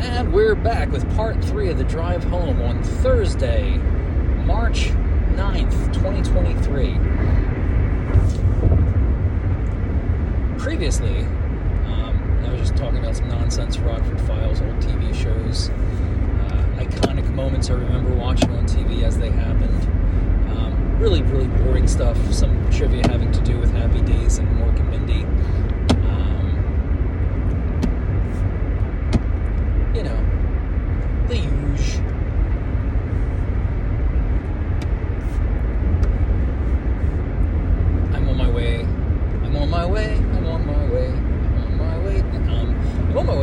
And we're back with part 3 of the drive home on Thursday, March 9th, 2023. Previously, I was just talking about some nonsense, Rockford Files, old TV shows, iconic moments I remember watching on TV as they happened. Really, really boring stuff, some trivia having to do with Happy Days and Mork and Mindy. You know, the huge. I'm on my way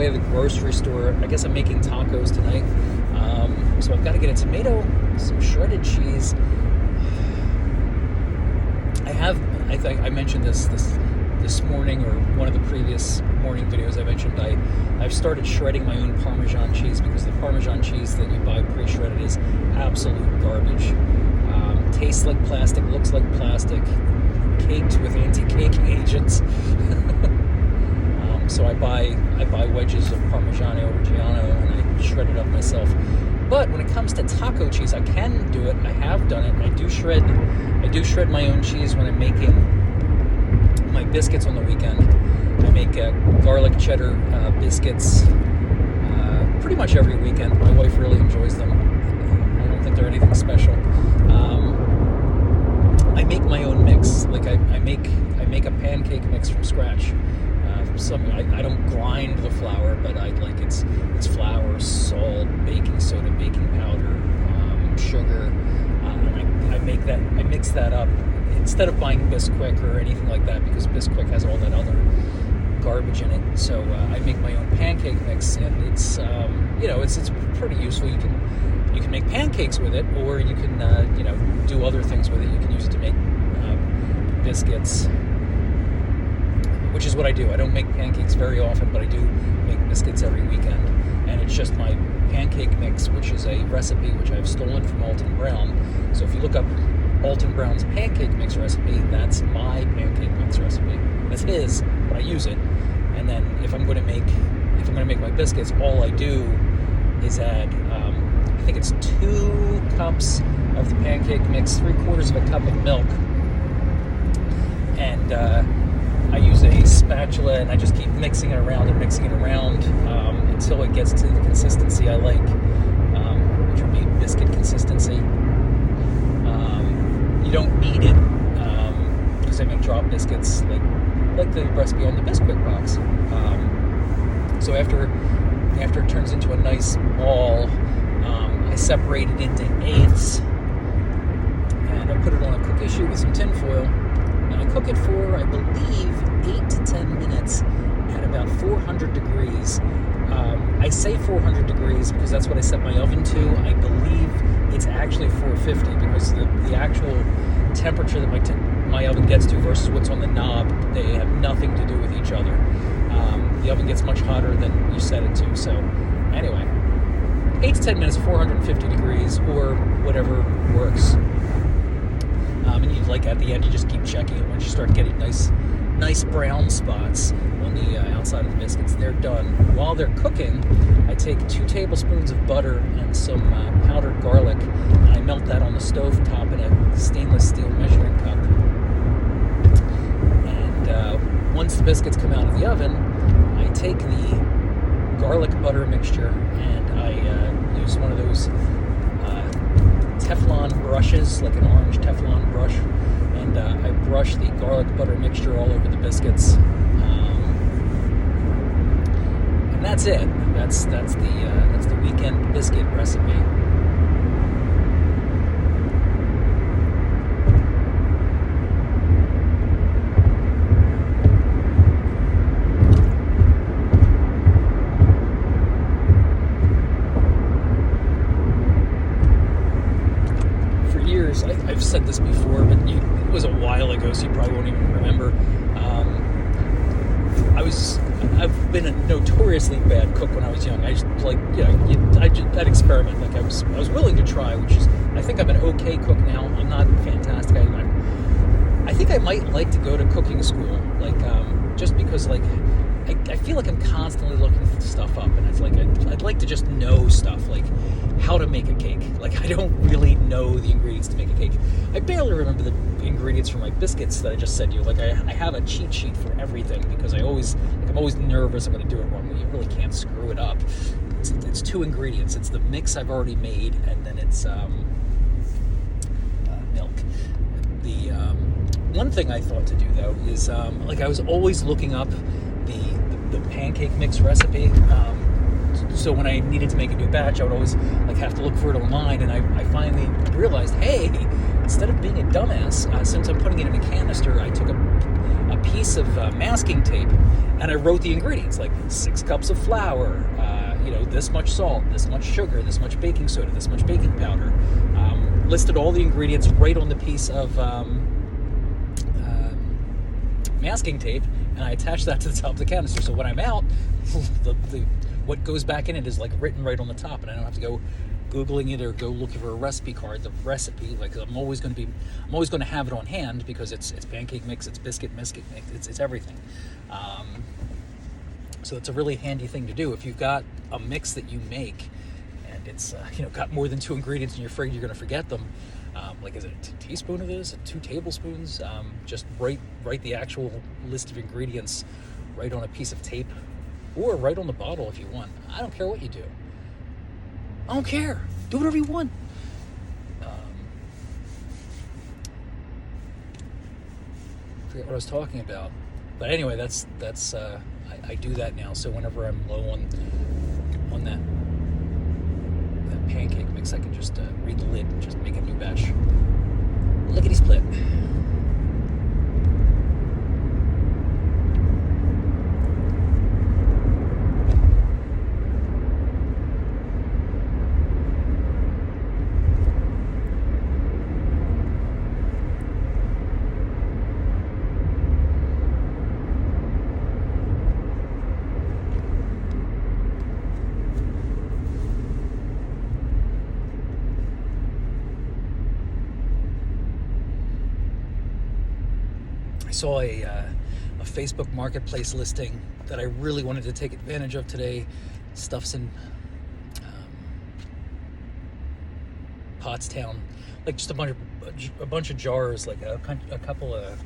to the grocery store. I guess I'm making tacos tonight. So I've got to get a tomato, some shredded cheese. I think I mentioned this morning, or one of the previous morning videos I mentioned, I've started shredding my own Parmesan cheese, because the Parmesan cheese that you buy pre-shredded is absolute garbage. Tastes like plastic, looks like plastic, caked with anti-caking agents. So I buy wedges of Parmigiano Reggiano and I shred it up myself. But when it comes to taco cheese, I can do it. I have done it. I do shred my own cheese when I'm making my biscuits on the weekend. I make garlic cheddar biscuits pretty much every weekend. My wife really enjoys them. I don't think they're anything special. I make my own mix. Like I make a pancake mix from scratch. I don't grind the flour, but it's flour, salt, baking soda, baking powder, sugar. I mix that up instead of buying Bisquick or anything like that, because Bisquick has all that other garbage in it. So I make my own pancake mix, and it's pretty useful. You can make pancakes with it, or you can do other things with it. You can use it to make biscuits, which is what I do. I don't make pancakes very often, but I do make biscuits every weekend. And it's just my pancake mix, which is a recipe which I've stolen from Alton Brown. So if you look up Alton Brown's pancake mix recipe, that's my pancake mix recipe. That's his, but I use it. And then if I'm going to make my biscuits, all I do is add, I think it's 2 cups of the pancake mix, 3/4 of a cup of milk, and I use a spatula, and I just keep mixing it around until it gets to the consistency I like, which would be biscuit consistency. You don't need it, because I make drop biscuits like the recipe on the Bisquick box. So after it turns into a nice ball, I separate it into eighths, and I put it on a cookie sheet with some tin foil. And I cook it for, I believe, 8 to 10 minutes at about 400 degrees. I say 400 degrees because that's what I set my oven to. I believe it's actually 450, because the actual temperature that my oven gets to versus what's on the knob, they have nothing to do with each other. The oven gets much hotter than you set it to. So anyway, 8 to 10 minutes, 450 degrees, or whatever works. And you, at the end, you just keep checking it. Once you start getting nice brown spots on the outside of the biscuits, they're done. While they're cooking, I take 2 tablespoons of butter and some powdered garlic, and I melt that on the stove top in a stainless steel measuring cup. And once the biscuits come out of the oven, I take the garlic butter mixture, and I use one of those Teflon brushes, like an orange Teflon brush, and I brush the garlic butter mixture all over the biscuits, and that's it. That's the weekend biscuit recipe. I've said this before, but it was a while ago, so you probably won't even remember. I've been a notoriously bad cook when I was young. I just I'd experiment. I was willing to try, which is, I think I'm an okay cook now. I'm not fantastic. I think I might like to go to cooking school, just because I feel like I'm constantly looking stuff up, and it's I'd like to just know stuff, like how to make a cake. Like, I don't really know the ingredients to make a cake. I barely remember the ingredients for my biscuits that I just said to you. Like, I have a cheat sheet for everything because I'm always nervous I'm going to do it wrong. You really can't screw it up. It's 2 ingredients. It's the mix I've already made, and then it's milk. The one thing I thought to do though is like, I was always looking up the pancake mix recipe. So when I needed to make a new batch, I would always like have to look for it online, and I finally realized, hey, instead of being a dumbass, since I'm putting it in a canister, I took a piece of masking tape and I wrote the ingredients, like 6 cups of flour, this much salt, this much sugar, this much baking soda, this much baking powder. Listed all the ingredients right on the piece of masking tape, and I attached that to the top of the canister. So when I'm out, what goes back in it is like written right on the top, and I don't have to go Googling it or go looking for a recipe card. The recipe, like, I'm always going to have it on hand because it's pancake mix, it's biscuit mix, it's everything. So it's a really handy thing to do if you've got a mix that you make and it's got more than 2 ingredients and you're afraid you're going to forget them. Like, is it a teaspoon of this? 2 tablespoons? Just write the actual list of ingredients right on a piece of tape, or right on the bottle if you want. I don't care what you do. I don't care. Do whatever you want. Forget what I was talking about. But anyway, that's I do that now. So whenever I'm low on that pancake mix, I can just read the lid and just make a new batch. Lickety split. I saw a Facebook Marketplace listing that I really wanted to take advantage of today. Stuff's in Pottstown, like just a bunch of jars, like a couple of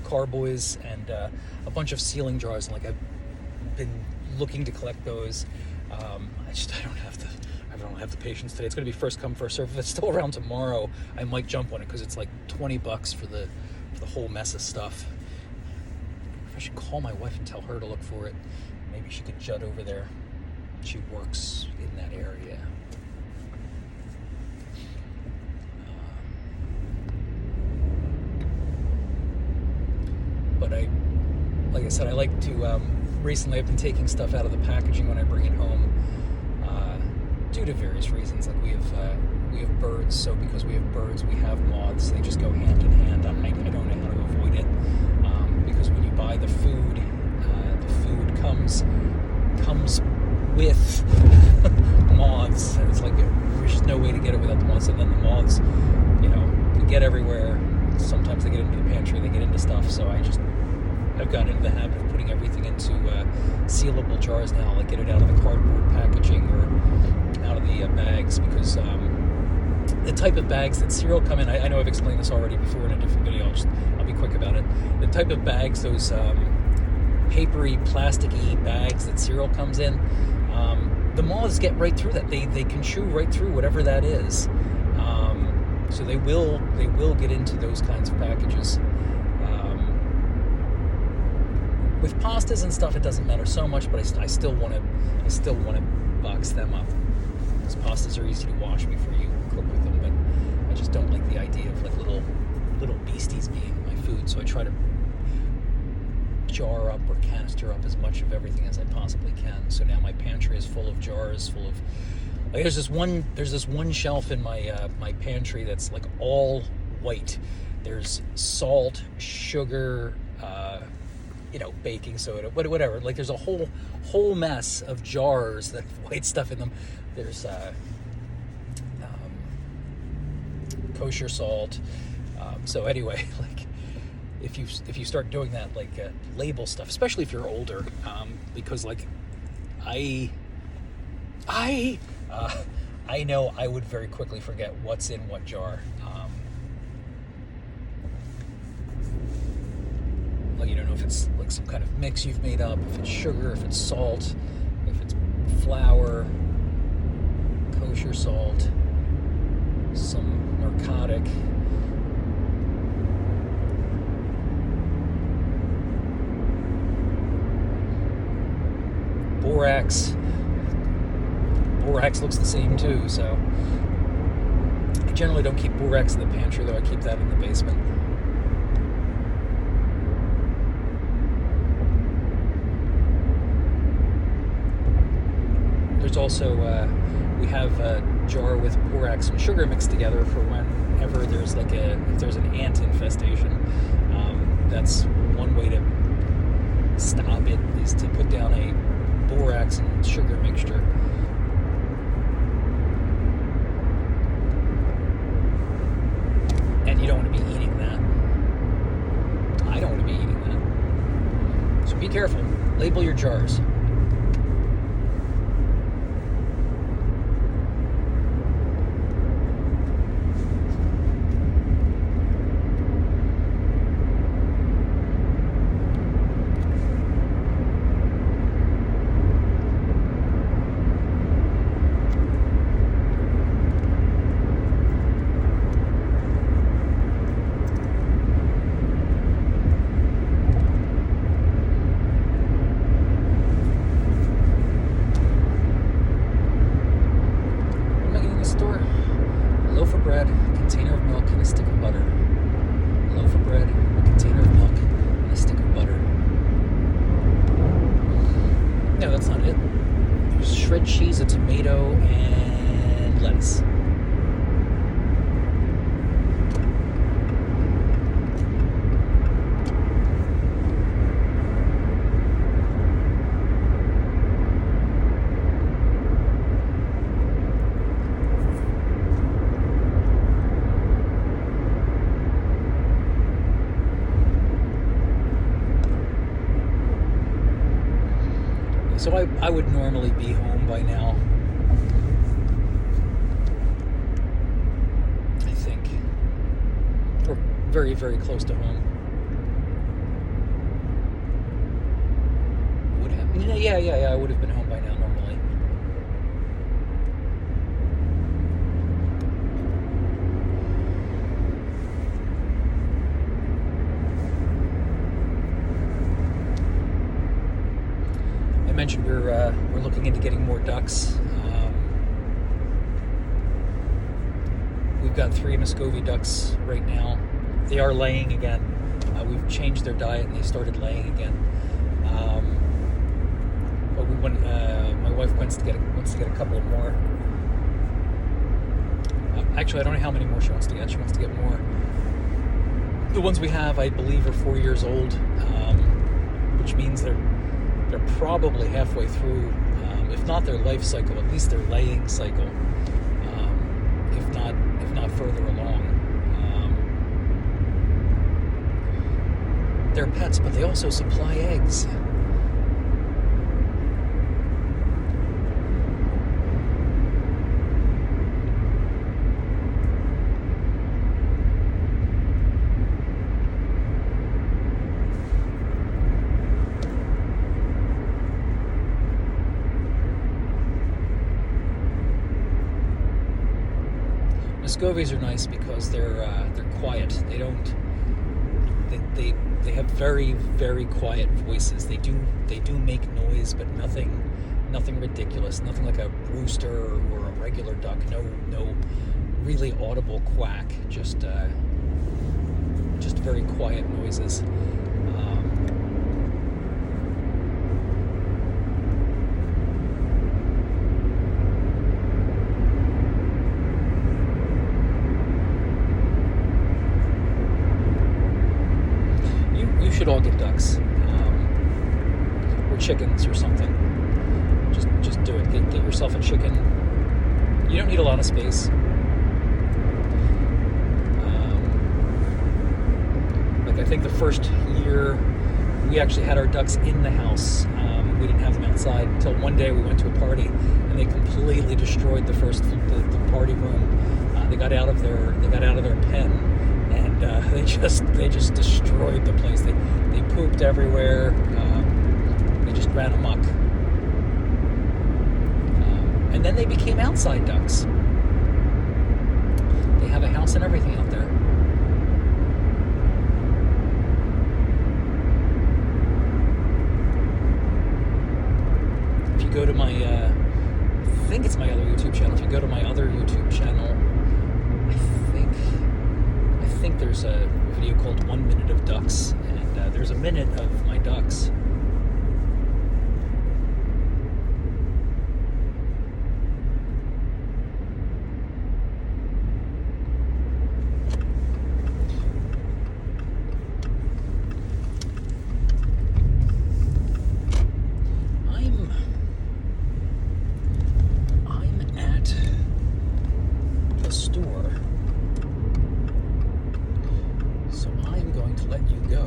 carboys and a bunch of sealing jars. Like, I've been looking to collect those. I don't have the patience today. It's going to be first come first serve. If it's still around tomorrow, I might jump on it because it's like $20 for the whole mess of stuff. I should call my wife and tell her to look for it. Maybe she could jut over there. She works in that area. But like I said, I like to, recently I've been taking stuff out of the packaging when I bring it home, due to various reasons. Like, we have birds, so because we have birds, we have moths. They just go hand in hand. I don't know how to avoid it, because when you buy the food comes with moths. It's like there's just no way to get it without the moths. And then the moths, they get everywhere. Sometimes they get into the pantry, they get into stuff. So I've gotten into the habit of putting everything into sealable jars now. Like, get it out of the cardboard packaging or out of the bags, because the type of bags that cereal come in, I know I've explained this already before in a different video. I'll be quick about it. The type of bags, those papery, plasticky bags that cereal comes in, the moths get right through that. They can chew right through whatever that is. So they will get into those kinds of packages. With pastas and stuff, it doesn't matter so much, but I still want to box them up, because pastas are easy to wash before you cook with them. But I just don't like the idea of like little beasties being my food. So I try to jar up or canister up as much of everything as I possibly can. So now my pantry is full of jars, full of, like, there's this one shelf in my my pantry that's like all white. There's salt, sugar, baking soda, whatever. Like, there's a whole mess of jars that have white stuff in them. There's kosher salt. So anyway, like, if you start doing that, like, label stuff, especially if you're older, because like I I know I would very quickly forget what's in what jar. Like, you don't know if it's like some kind of mix you've made up, if it's sugar, if it's salt, if it's flour, kosher salt, some narcotic. Borax. Borax looks the same too, so I generally don't keep borax in the pantry, though I keep that in the basement. There's also, we have a jar with borax and sugar mixed together for whenever there's like if there's an ant infestation. That's one way to stop it, is to put down a borax and sugar mixture. And you don't want to be eating that. I don't want to be eating that. So be careful. Label your jars. Cheese, a tomato, and lettuce. So I would normally be home by now. I think. Or very, very close to home. Would have. Yeah, I would have been home by now normally. I mentioned we're looking into getting more ducks. We've got 3 Muscovy ducks right now. They are laying again. We've changed their diet and they started laying again. But my wife wants to get a couple more. Actually, I don't know how many more she wants to get. She wants to get more. The ones we have, I believe, are 4 years old, which means they're probably halfway through, if not their life cycle, at least their laying cycle, if not further along. They're pets, but they also supply eggs. Muscovies are nice because they're quiet. They have very, very quiet voices. They do make noise, but nothing ridiculous. Nothing like a rooster or a regular duck. No really audible quack. Just very quiet noises. Should all get ducks, or chickens or something. Just do it. Get yourself a chicken. You don't need a lot of space. Like I think the first year we actually had our ducks in the house. We didn't have them outside until one day we went to a party and they completely completely destroyed the party room. They got out of their pen, and they just destroyed the place. They pooped everywhere. They just ran amok. And then they became outside ducks. They have a house and everything out there. If you go to my, I think it's my other YouTube channel. If you go to my other YouTube channel, I think there's a video called 1 Minute of Ducks, and there's a minute of my ducks. I'm at the store. So I'm going to let you go.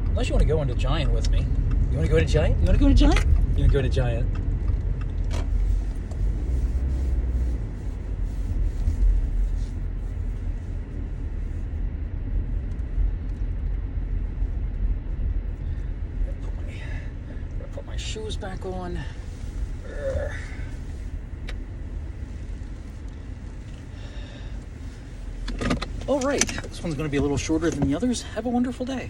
Unless you want to go into Giant with me. You want to go to Giant? You want to go to Giant? You want to go to Giant? I'm gonna put my shoes back on. All right, this one's going to be a little shorter than the others. Have a wonderful day.